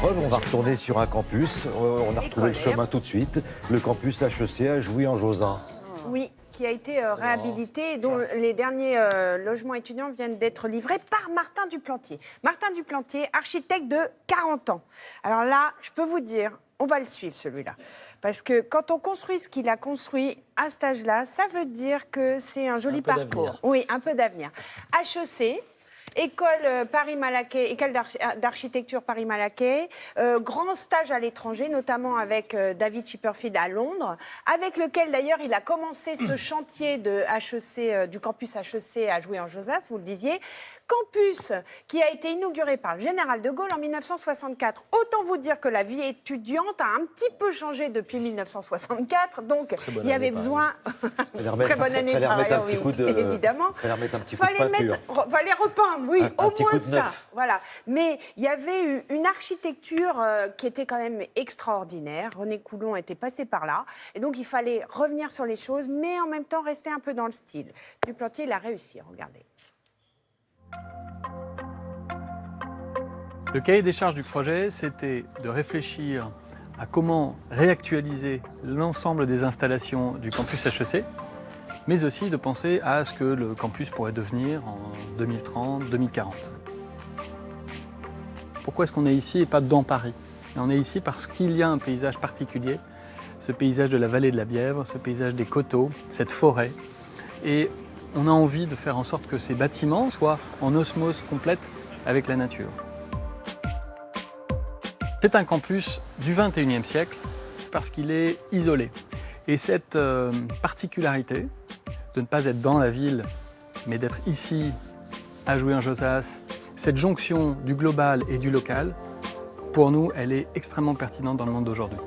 preuve, on va retourner sur un campus. On a retrouvé le chemin tout de suite. Le campus HEC à Jouy-en-Josas. Oui, qui a été réhabilité et dont les derniers logements étudiants viennent d'être livrés par Martin Duplantier. Martin Duplantier, architecte de 40 ans. Alors là, je peux vous dire, on va le suivre celui-là. Parce que quand on construit ce qu'il a construit à cet âge-là, ça veut dire que c'est un joli parcours. Oui, un peu d'avenir. HEC. École Paris-Malaquais, école d'architecture Paris-Malaquais, grand stage à l'étranger, notamment avec David Chipperfield à Londres, avec lequel d'ailleurs il a commencé ce chantier de HEC, du campus HEC à Jouy-en-Josas, vous le disiez. Campus qui a été inauguré par le général de Gaulle en 1964. Autant vous dire que la vie étudiante a un petit peu changé depuis 1964, donc il y avait besoin... Très bonne année par ailleurs, oui, évidemment. Fallait remettre un petit coup de peinture. Fallait repeindre, oui, au moins ça. Neuf. Voilà. Mais il y avait eu une architecture qui était quand même extraordinaire. René Coulon était passé par là. Et donc, il fallait revenir sur les choses, mais en même temps rester un peu dans le style. Duplantier, il a réussi, regardez. Le cahier des charges du projet, c'était de réfléchir à comment réactualiser l'ensemble des installations du campus HEC, mais aussi de penser à ce que le campus pourrait devenir en 2030, 2040. Pourquoi est-ce qu'on est ici et pas dans Paris? On est ici parce qu'il y a un paysage particulier, ce paysage de la vallée de la Bièvre, ce paysage des coteaux, cette forêt. Et on a envie de faire en sorte que ces bâtiments soient en osmose complète avec la nature. C'est un campus du XXIe siècle parce qu'il est isolé. Et cette particularité de ne pas être dans la ville, mais d'être ici, à Jouy-en-Josas, cette jonction du global et du local, pour nous, elle est extrêmement pertinente dans le monde d'aujourd'hui.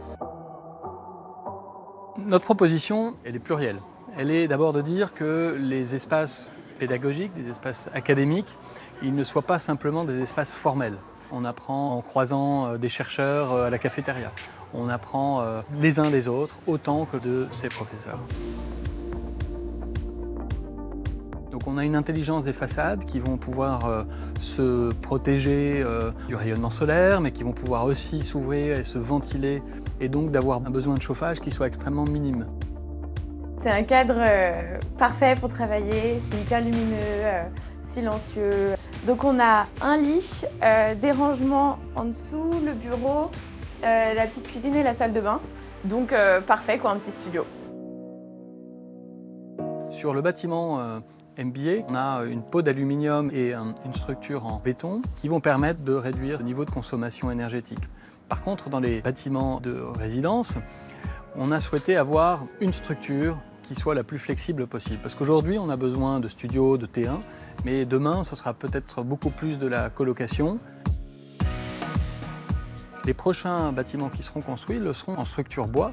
Notre proposition, elle est plurielle. Elle est d'abord de dire que les espaces pédagogiques, les espaces académiques, ils ne soient pas simplement des espaces formels. On apprend en croisant des chercheurs à la cafétéria. On apprend les uns des autres autant que de ses professeurs. Donc on a une intelligence des façades qui vont pouvoir se protéger du rayonnement solaire, mais qui vont pouvoir aussi s'ouvrir et se ventiler, et donc d'avoir un besoin de chauffage qui soit extrêmement minime. C'est un cadre parfait pour travailler, c'est hyper lumineux, silencieux. Donc on a un lit, des rangements en dessous, le bureau, la petite cuisine et la salle de bain. Donc parfait quoi, un petit studio. Sur le bâtiment MBA, on a une peau d'aluminium et une structure en béton qui vont permettre de réduire le niveau de consommation énergétique. Par contre, dans les bâtiments de résidence, on a souhaité avoir une structure qui soit la plus flexible possible. Parce qu'aujourd'hui, on a besoin de studios, de T1, mais demain, ce sera peut-être beaucoup plus de la colocation. Les prochains bâtiments qui seront construits le seront en structure bois.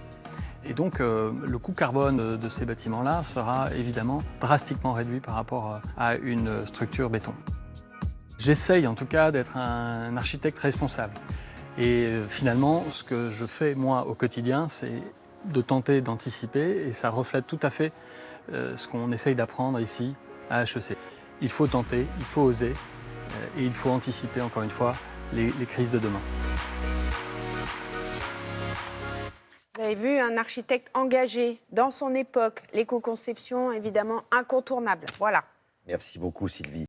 Et donc, le coût carbone de ces bâtiments-là sera évidemment drastiquement réduit par rapport à une structure béton. J'essaye en tout cas d'être un architecte responsable. Et finalement, ce que je fais moi au quotidien, c'est de tenter d'anticiper, et ça reflète tout à fait ce qu'on essaye d'apprendre ici à HEC. Il faut tenter, il faut oser, et il faut anticiper encore une fois les crises de demain. Vous avez vu un architecte engagé dans son époque, l'éco-conception évidemment incontournable. Voilà. Merci beaucoup Sylvie.